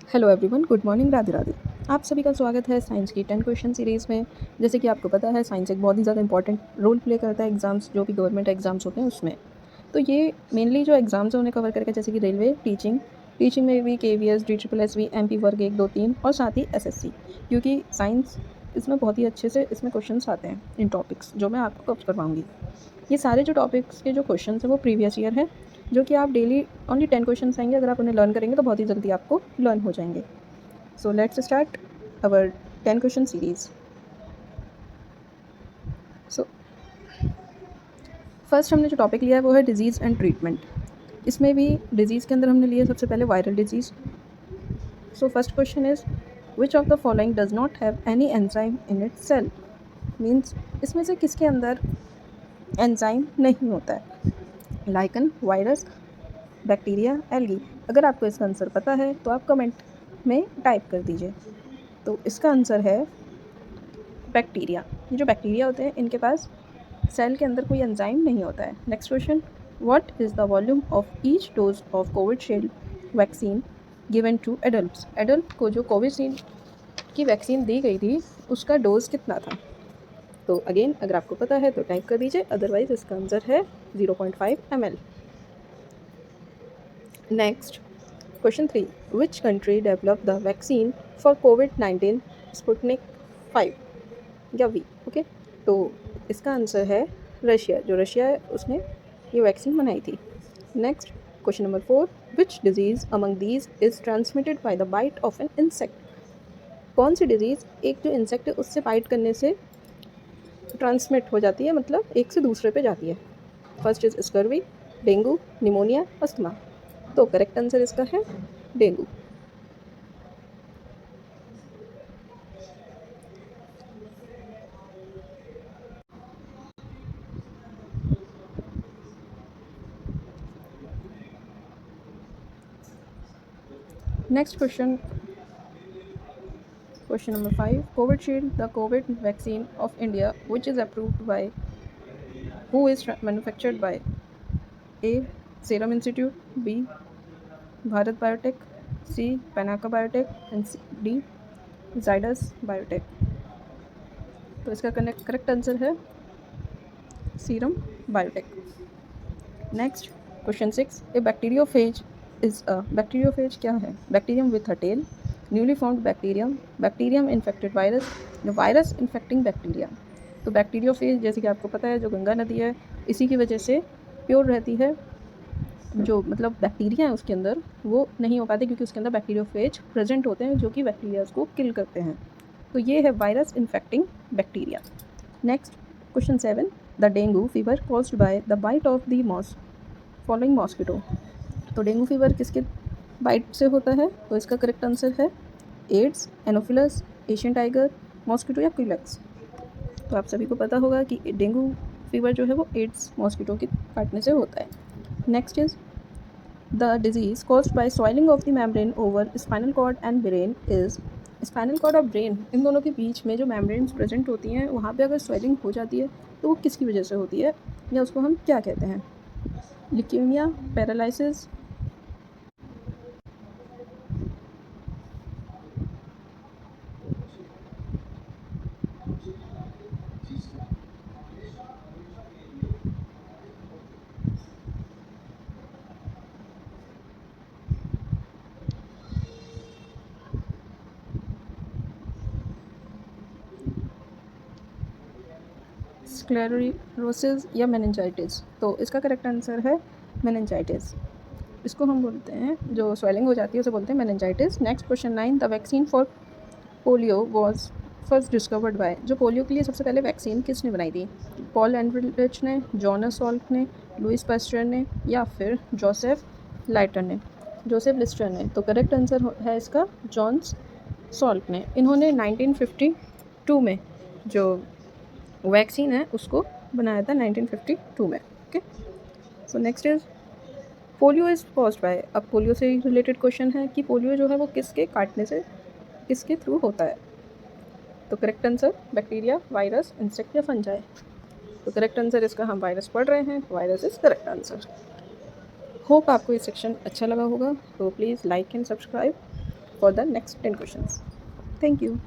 Hello everyone, good morning, Radhe Radhe. आप सभी का स्वागत है साइंस की 10 क्वेश्चन सीरीज़ में। जैसे कि आपको पता है, साइंस एक बहुत ही ज़्यादा इंपॉर्टेंट रोल प्ले करता है एग्ज़ाम्स, जो भी गवर्नमेंट एग्ज़ाम्स होते हैं उसमें। तो ये मेनली जो एग्ज़ाम्स हैं उन्हें कवर करके, जैसे कि रेलवे, टीचिंग टीचिंग में भी केवीएस, DSSS, MP वर्ग 1, 2, 3 और साथ ही SSC, क्योंकि साइंस इसमें बहुत ही अच्छे से इसमें क्वेश्चंस आते हैं इन टॉपिक्स, जो मैं आपको कवर करवाऊँगी। ये सारे जो टॉपिक्स के जो क्वेश्चंस हैं वो प्रीवियस ईयर हैं, जो कि आप डेली ओनली 10 क्वेश्चंस आएंगे। अगर आप उन्हें लर्न करेंगे तो बहुत ही जल्दी आपको लर्न हो जाएंगे। So let's start our 10 question series. So first हमने जो टॉपिक लिया है वो है डिजीज़ एंड ट्रीटमेंट। इसमें भी डिजीज़ के अंदर हमने लिया सबसे पहले viral disease. So first question is which of the following does not have any enzyme in it cell. Means इसमें से किसके अंदर एंजाइम नहीं होता है। Lichen, virus, bacteria, algae. अगर आपको इसका आंसर पता है तो आप कमेंट में टाइप कर दीजिए। तो इसका आंसर है बैक्टीरिया। ये जो बैक्टीरिया होते हैं इनके पास सेल के अंदर कोई एंजाइम नहीं होता है। Next question, what is the volume of each dose of Covishield vaccine given to adults. Adult को जो कोविशील्ड की वैक्सीन दी गई थी उसका डोज कितना था। तो अगेन अगर आपको पता है तो टाइप कर दीजिए, अदरवाइज इसका आंसर है 0.5 ml। Next question 3, which country develop the vaccine for covid Sputnik 5 या वी। ओके, तो इसका आंसर है रशिया। जो रशिया है उसने ये वैक्सीन बनाई थी। Next question number 4, which disease among these is transmitted by the bite of an insect. कौन सी डिजीज़ एक जो इंसेक्ट है उससे बाइट करने से ट्रांसमिट हो जाती है, मतलब एक से दूसरे पे जाती है। First is scurvy, dengue, pneumonia, asthma. तो करेक्ट आंसर इसका है dengue. Next question, question number 5, Covishield, the COVID vaccine of India, which is approved by, who is manufactured by? A. Serum Institute, B. Bharat Biotech, C. Panaka Biotech, and D. Zydus Biotech। तो इसका correct answer है serum biotech. Next question 6, a bacteriophage is a, bacteriophage क्या है। Bacterium with a tail, newly found bacterium, bacterium infected virus, virus infecting bacteria. तो bacteriophage जैसे कि आपको पता है जो गंगा नदी है इसी की वजह से प्योर रहती है। जो मतलब बैक्टीरिया है उसके अंदर वो नहीं हो पाते क्योंकि उसके अंदर बैक्टीरियोफेज प्रेजेंट होते हैं जो कि बैक्टीरियाज को किल करते हैं। तो ये है virus infecting bacteria. Next question 7, the dengue fever caused by the bite of the following mosquito. तो डेंगू फीवर किसके बाइट से होता है। तो इसका करेक्ट आंसर है Aedes, Anopheles, Asian tiger, mosquito या क्यूलेक्स। तो आप सभी को पता होगा कि डेंगू फीवर जो है वो एड्स मॉस्किटो के काटने से होता है। Next is the disease caused by swelling of the membrane over spinal cord and brain is. Spinal cord और ब्रेन इन दोनों के बीच में जो मेम्ब्रेन्स प्रेजेंट होती हैं वहाँ पे अगर स्वेलिंग हो जाती है तो वो किसकी वजह से होती है या उसको हम क्या कहते हैं। ल्यूकेमिया, पैरालिसिस, स्क्लेरोसिस या मेनिंजाइटिस। तो इसका करेक्ट आंसर है मेनिंजाइटिस। इसको हम बोलते हैं जो स्वेलिंग हो जाती है उसे बोलते हैं meningitis. Next question 9, the vaccine for polio was first discovered by. जो पोलियो के लिए सबसे पहले वैक्सीन किसने बनाई थी। पॉल एंड्रिच ने, जॉनस सॉल्क ने, लुइस पास्चर ने या फिर जोसेफ लाइटर ने। जोसेफ लिस्टर ने। तो करेक्ट आंसर है इसका जॉन्स सॉल्क ने। इन्होंने 1952 में जो वैक्सीन है उसको बनाया था 1952 में। Okay, so next is polio is caused by. अब पोलियो से रिलेटेड क्वेश्चन है कि पोलियो जो है वो किसके काटने से, किसके थ्रू होता है। तो correct answer bacteria, virus, insect या फंजाई। तो करेक्ट आंसर इसका हम वायरस पढ़ रहे हैं, virus is correct answer. Hope आपको ये सेक्शन अच्छा लगा होगा, तो please like and subscribe. for the next 10 questions. Thank you.